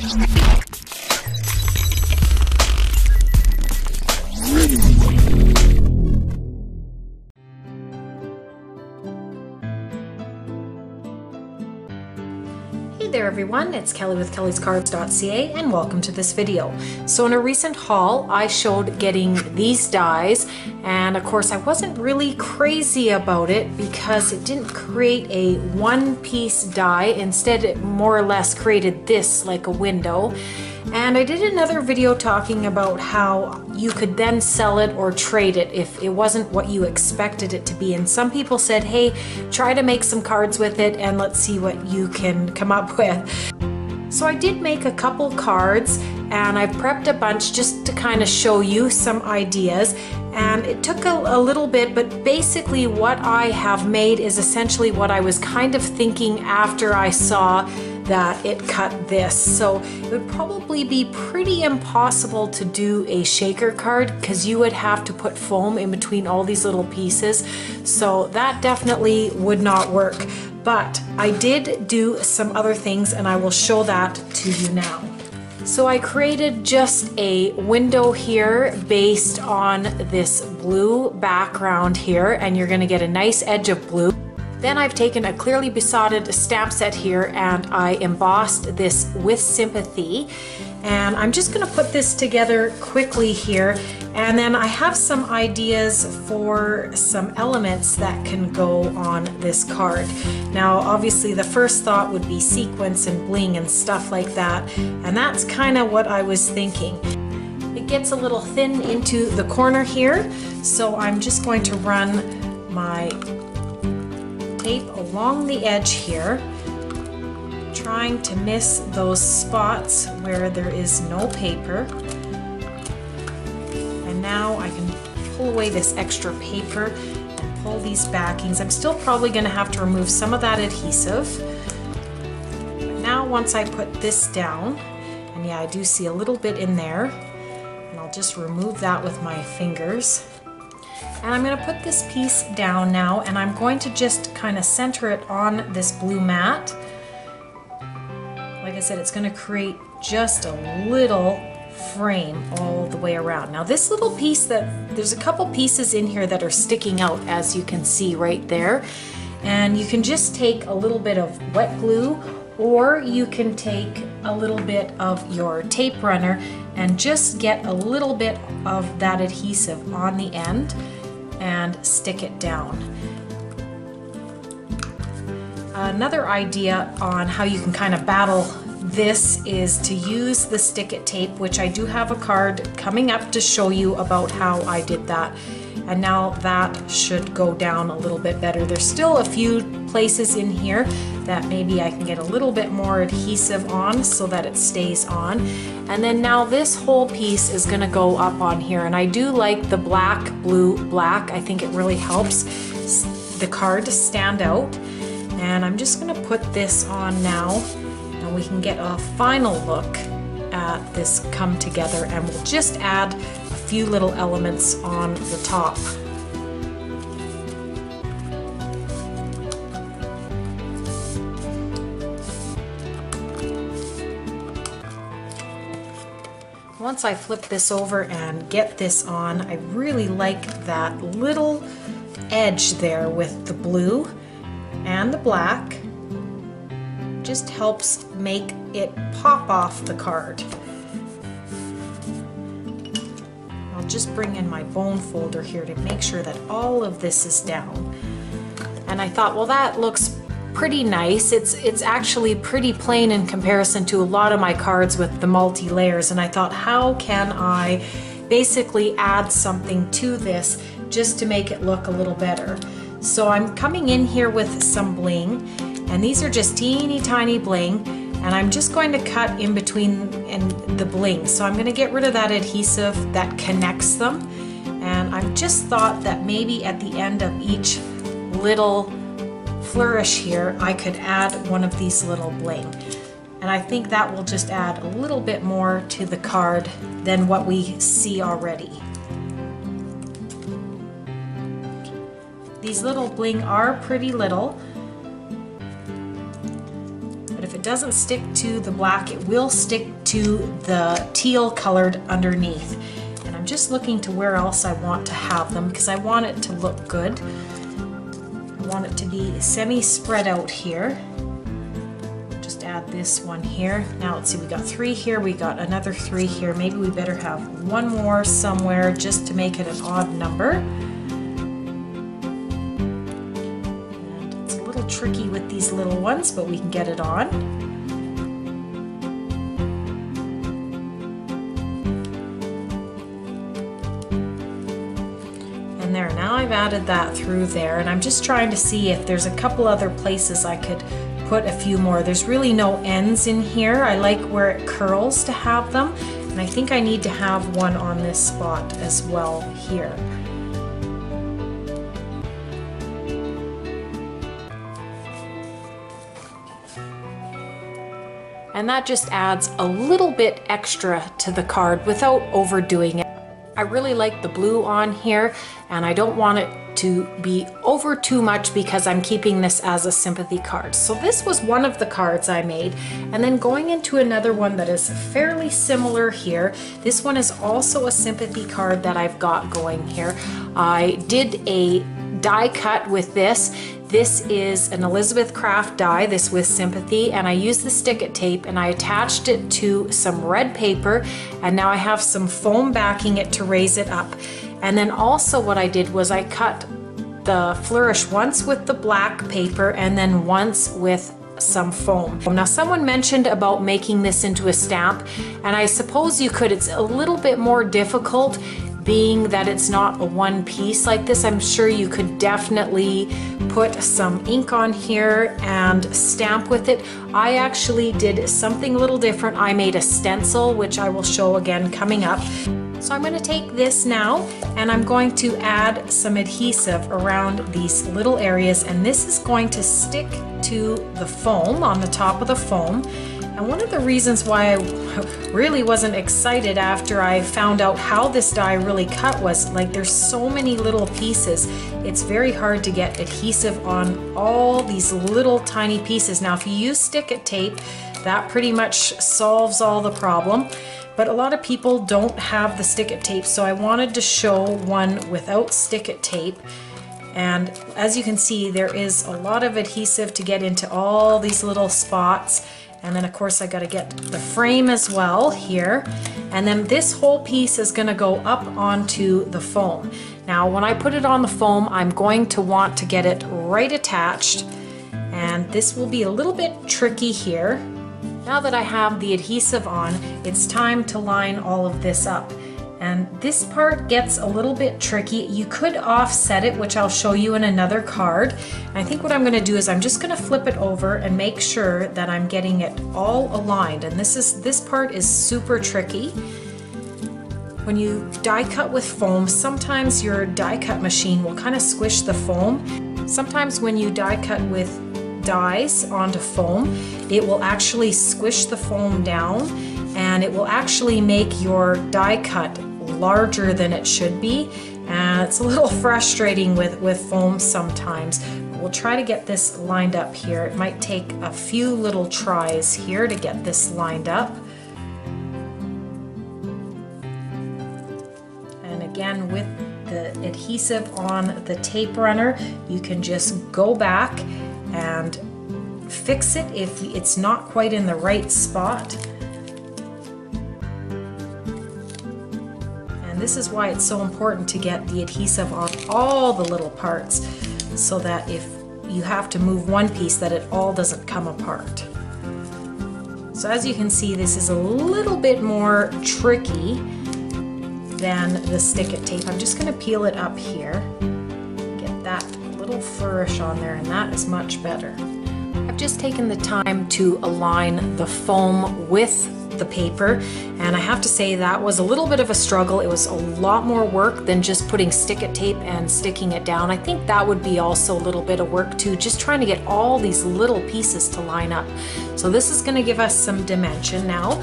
Hey there everyone, it's Kelly with Kellyscards.ca and welcome to this video. So in a recent haul I showed getting these dies, and of course I wasn't really crazy about it because it didn't create a one-piece die. Instead it more or less created this like a window. And I did another video talking about how you could then sell it or trade it if it wasn't what you expected it to be. And some people said, hey, try to make some cards with it and let's see what you can come up with. So I did make a couple cards and I prepped a bunch just to kind of show you some ideas. And it took a little bit, but basically what I have made is essentially what I was kind of thinking after I saw that it cut this. So it would probably be pretty impossible to do a shaker card because you would have to put foam in between all these little pieces. So that definitely would not work. But I did do some other things and I will show that to you now. So I created just a window here based on this blue background here, and you're gonna get a nice edge of blue. Then I've taken a clearly besotted stamp set here and I embossed this with sympathy. And I'm just gonna put this together quickly here. And then I have some ideas for some elements that can go on this card. Now, obviously the first thought would be sequins and bling and stuff like that. And that's kind of what I was thinking. It gets a little thin into the corner here. So I'm just going to run my tape along the edge here, trying to miss those spots where there is no paper. And now I can pull away this extra paper and pull these backings. I'm still probably going to have to remove some of that adhesive. But now once I put this down, and yeah, I do see a little bit in there, and I'll just remove that with my fingers. And I'm going to put this piece down now, and I'm going to just kind of center it on this blue mat. Like I said, it's going to create just a little frame all the way around. Now this little piece, there's a couple pieces in here that are sticking out, as you can see right there. And you can just take a little bit of wet glue, or you can take a little bit of your tape runner and just get a little bit of that adhesive on the end and stick it down. Another idea on how you can kind of battle this is to use the stick it tape, which I do have a card coming up to show you about how I did that. And now that should go down a little bit better. There's still a few places in here that maybe I can get a little bit more adhesive on so that it stays on. And then now this whole piece is gonna go up on here. And I do like the black, blue, black. I think it really helps the card to stand out. And I'm just gonna put this on now, and we can get a final look at this come together, and we'll just add a few little elements on the top. Once I flip this over and get this on, I really like that little edge there with the blue and the black. Just helps make it pop off the card. I'll just bring in my bone folder here to make sure that all of this is down. And I thought, well, that looks pretty nice. It's actually pretty plain in comparison to a lot of my cards with the multi-layers, and I thought, how can I basically add something to this just to make it look a little better? So I'm coming in here with some bling, and these are just teeny tiny bling, and I'm just going to cut in between the bling. So I'm going to get rid of that adhesive that connects them, and I've just thought that maybe at the end of each little flourish here I could add one of these little bling, and I think that will just add a little bit more to the card than what we see already. These little bling are pretty little, but if it doesn't stick to the black, it will stick to the teal colored underneath. And I'm just looking to where else I want to have them because I want it to look good. I want it to be semi-spread out here. Just add this one here. Now let's see, we got 3 here, we got another 3 here. Maybe we better have one more somewhere just to make it an odd number. And it's a little tricky with these little ones, but we can get it on. And there, now I've added that through there, and I'm just trying to see if there's a couple other places I could put a few more. There's really no ends in here. I like where it curls to have them, and I think I need to have one on this spot as well here. And that just adds a little bit extra to the card without overdoing it. I really like the blue on here, and I don't want it to be over too much because I'm keeping this as a sympathy card. So this was one of the cards I made, and then going into another one that is fairly similar here. This one is also a sympathy card that I've got going here. I did a die cut with this. This is an Elizabeth Craft die, this with sympathy, and I used the stick-it tape and I attached it to some red paper, and now I have some foam backing it to raise it up. And then also what I did was I cut the flourish once with the black paper and then once with some foam. Now someone mentioned about making this into a stamp, and I suppose you could. It's a little bit more difficult being that it's not a one piece like this. I'm sure you could definitely put some ink on here and stamp with it. I actually did something a little different. I made a stencil, which I will show again coming up. So I'm going to take this now and I'm going to add some adhesive around these little areas, and this is going to stick to the foam, on the top of the foam. And one of the reasons why I really wasn't excited after I found out how this die really cut was, like, there's so many little pieces. It's very hard to get adhesive on all these little tiny pieces. Now if you use stick-it tape, that pretty much solves all the problem. But a lot of people don't have the stick-it tape, so I wanted to show one without stick-it tape. And as you can see, there is a lot of adhesive to get into all these little spots. And then of course I got to get the frame as well here. And then this whole piece is going to go up onto the foam. Now when I put it on the foam, I'm going to want to get it right attached. And this will be a little bit tricky here. Now that I have the adhesive on, it's time to line all of this up. And this part gets a little bit tricky. You could offset it, which I'll show you in another card. And I think what I'm going to do is I'm just going to flip it over and make sure that I'm getting it all aligned. And this part is super tricky. When you die cut with foam, sometimes your die cut machine will kind of squish the foam. Sometimes when you die cut with dies onto foam, it will actually squish the foam down, and it will actually make your die cut larger than it should be, and it's a little frustrating with foam sometimes. We'll try to get this lined up here. It might take a few little tries here to get this lined up. And again, with the adhesive on the tape runner, you can just go back and fix it if it's not quite in the right spot. This is why it's so important to get the adhesive on all the little parts, so that if you have to move one piece, that it all doesn't come apart. So as you can see, this is a little bit more tricky than the stick-it tape. I'm just going to peel it up here, get that little flourish on there, and that is much better. I've just taken the time to align the foam with the paper, and I have to say that was a little bit of a struggle. It was a lot more work than just putting stick-it tape and sticking it down. I think that would be also a little bit of work too, just trying to get all these little pieces to line up. So this is going to give us some dimension now.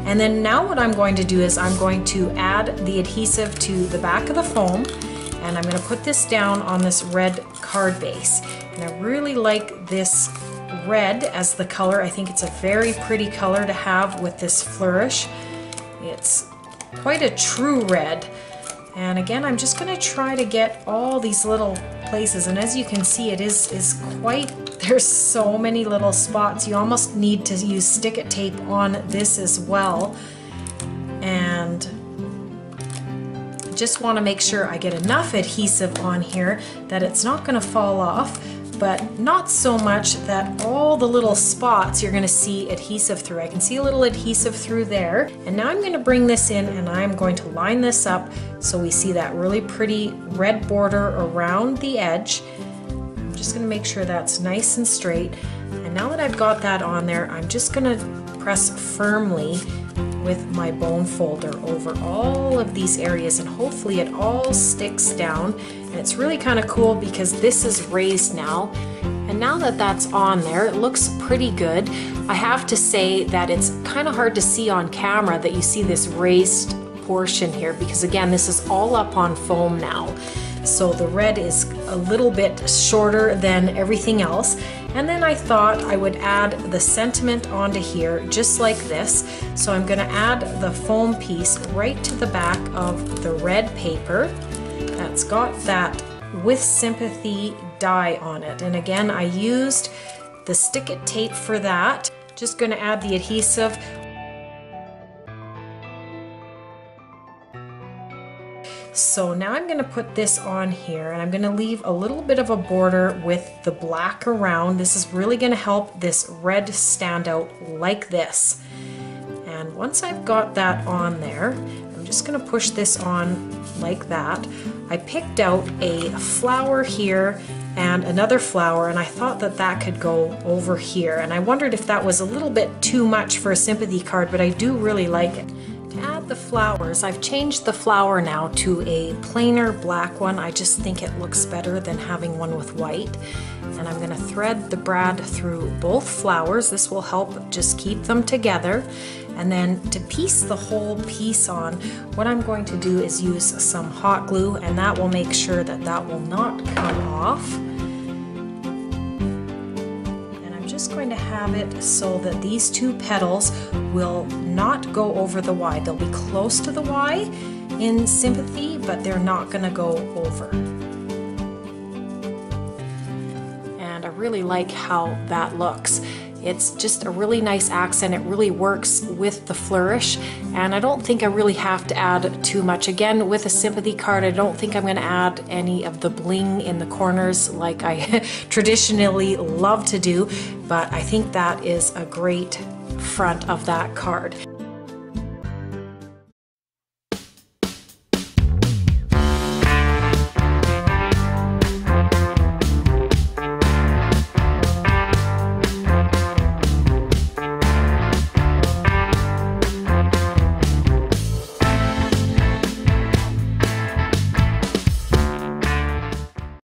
And then now what I'm going to do is I'm going to add the adhesive to the back of the foam, and I'm going to put this down on this red card base. And I really like this red as the color. I think it's a very pretty color to have with this flourish. It's quite a true red. And again, I'm just going to try to get all these little places, and as you can see, it is quite, there's so many little spots. You almost need to use stick-it tape on this as well. And just want to make sure I get enough adhesive on here that it's not going to fall off, but not so much that all the little spots you're going to see adhesive through. I can see a little adhesive through there. And now I'm going to bring this in and I'm going to line this up so we see that really pretty red border around the edge. I'm just going to make sure that's nice and straight. And now that I've got that on there, I'm just going to press firmly with my bone folder over all of these areas, and hopefully it all sticks down. And it's really kind of cool because this is raised now, and now that that's on there, it looks pretty good. I have to say that it's kind of hard to see on camera that you see this raised portion here, because again, this is all up on foam now. So the red is a little bit shorter than everything else. And then I thought I would add the sentiment onto here just like this. So I'm going to add the foam piece right to the back of the red paper that's got that With Sympathy die on it. And again, I used the stick-it tape for that. Just going to add the adhesive. So now I'm going to put this on here, and I'm going to leave a little bit of a border with the black around. This is really going to help this red stand out like this. And once I've got that on there, I'm just going to push this on like that. I picked out a flower here and another flower, and I thought that that could go over here. And I wondered if that was a little bit too much for a sympathy card, but I do really like it. To add the flowers, I've changed the flower now to a plainer black one. I just think it looks better than having one with white. And I'm going to thread the brad through both flowers. This will help just keep them together. And then to piece the whole piece on, what I'm going to do is use some hot glue, and that will make sure that that will not come off. Just going to have it so that these two petals will not go over the Y. They'll be close to the Y in Sympathy, but they're not going to go over. And I really like how that looks. It's just a really nice accent. It really works with the flourish, and I don't think I really have to add too much. Again, with a sympathy card, I don't think I'm going to add any of the bling in the corners like I traditionally love to do, but I think that is a great front of that card.